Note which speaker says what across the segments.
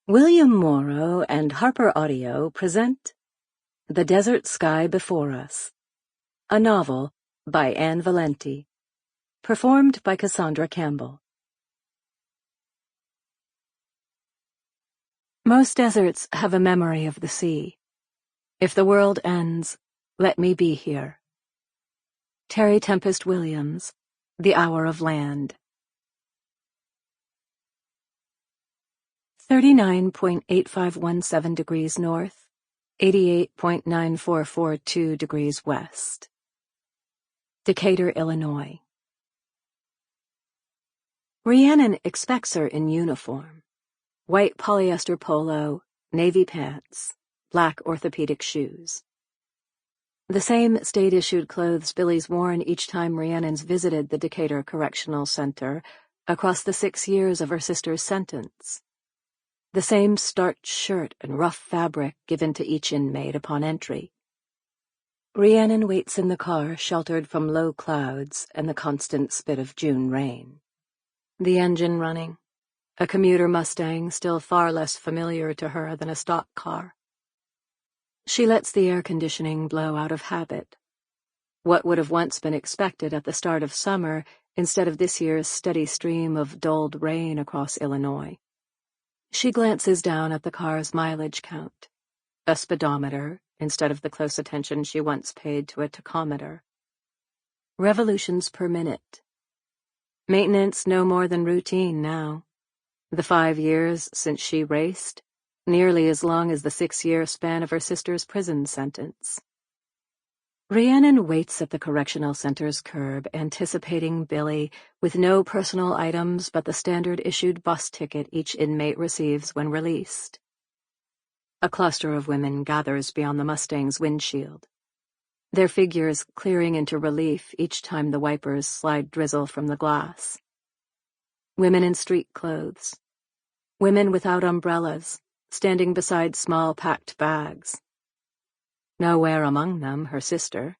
Speaker 1: William Morrow and Harper Audio present The Desert Sky Before Us, a novel by Anne Valente, performed by Cassandra Campbell. Most deserts have a memory of the sea. If the world ends, let me be here. Terry Tempest Williams, The Hour of Land. 39.8517 degrees north, 88.9442 degrees west. Decatur, Illinois. Rhiannon expects her in uniform. White polyester polo, navy pants, black orthopedic shoes. The same state-issued clothes Billie's worn each time Rhiannon's visited the Decatur Correctional Center across the 6 years of her sister's sentence. The same starched shirt and rough fabric given to each inmate upon entry. Rhiannon waits in the car, sheltered from low clouds and the constant spit of June rain. The engine running, a commuter Mustang still far less familiar to her than a stock car. She lets the air conditioning blow out of habit. What would have once been expected at the start of summer instead of this year's steady stream of dulled rain across Illinois. She glances down at the car's mileage count, a speedometer instead of the close attention she once paid to a tachometer. Revolutions per minute. Maintenance no more than routine now. The 5 years since she raced, nearly as long as the 6-year span of her sister's prison sentence. Rhiannon waits at the correctional center's curb, anticipating Billie, with no personal items but the standard-issued bus ticket each inmate receives when released. A cluster of women gathers beyond the Mustang's windshield, their figures clearing into relief each time the wipers slide drizzle from the glass. Women in street clothes, women without umbrellas, standing beside small packed bags. Nowhere among them her sister.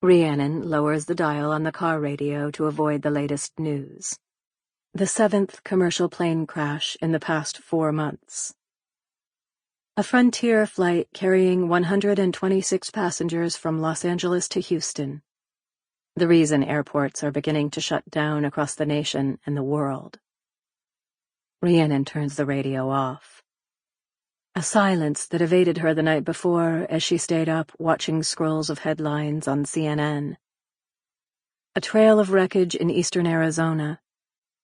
Speaker 1: Rhiannon lowers the dial on the car radio to avoid the latest news. The 7th commercial plane crash in the past 4 months. A Frontier flight carrying 126 passengers from Los Angeles to Houston. The reason airports are beginning to shut down across the nation and the world. Rhiannon turns the radio off. A silence that evaded her the night before as she stayed up watching scrolls of headlines on CNN. A trail of wreckage in eastern Arizona,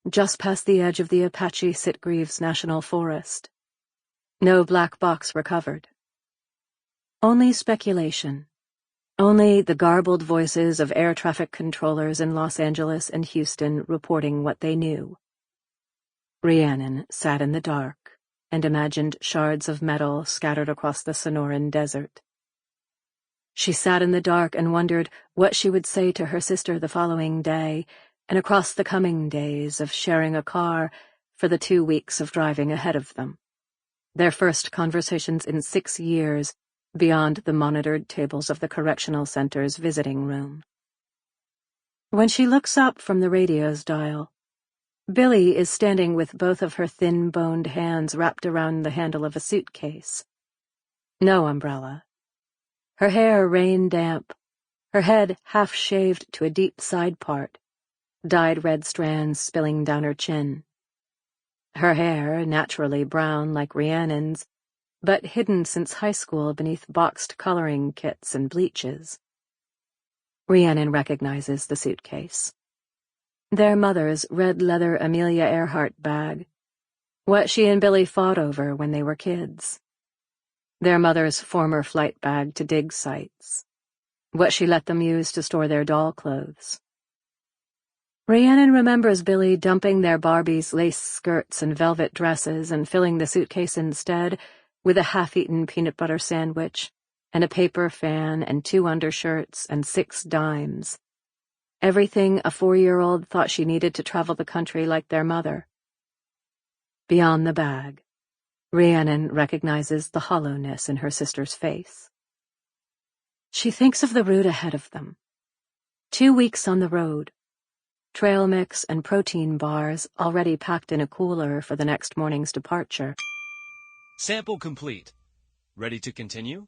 Speaker 1: just past the edge of the Apache Sitgreaves National Forest. No black box recovered. Only speculation. Only the garbled voices of air traffic controllers in Los Angeles and Houston reporting what they knew. Rhiannon sat in the dark and imagined shards of metal scattered across the Sonoran Desert. She sat in the dark and wondered what she would say to her sister the following day, and across the coming days of sharing a car for the 2 weeks of driving ahead of them. Their first conversations in 6 years beyond the monitored tables of the correctional center's visiting room. When she looks up from the radio's dial, Billie is standing with both of her thin-boned hands wrapped around the handle of a suitcase. No umbrella. Her hair rain-damp, her head half-shaved to a deep side part, dyed red strands spilling down her chin. Her hair, naturally brown like Rhiannon's, but hidden since high school beneath boxed coloring kits and bleaches. Rhiannon recognizes the suitcase. Their mother's red leather Amelia Earhart bag, what she and Billie fought over when they were kids. Their mother's former flight bag to dig sites, what she let them use to store their doll clothes. Rhiannon remembers Billie dumping their Barbies' lace skirts and velvet dresses and filling the suitcase instead with a half-eaten peanut butter sandwich and a paper fan and 2 undershirts and 6 dimes. Everything a 4-year-old thought she needed to travel the country like their mother. Beyond the bag, Rhiannon recognizes the hollowness in her sister's face. She thinks of the route ahead of them. 2 weeks on the road. trail mix and protein bars already packed in a cooler for the next morning's departure.
Speaker 2: Sample complete. Ready to continue?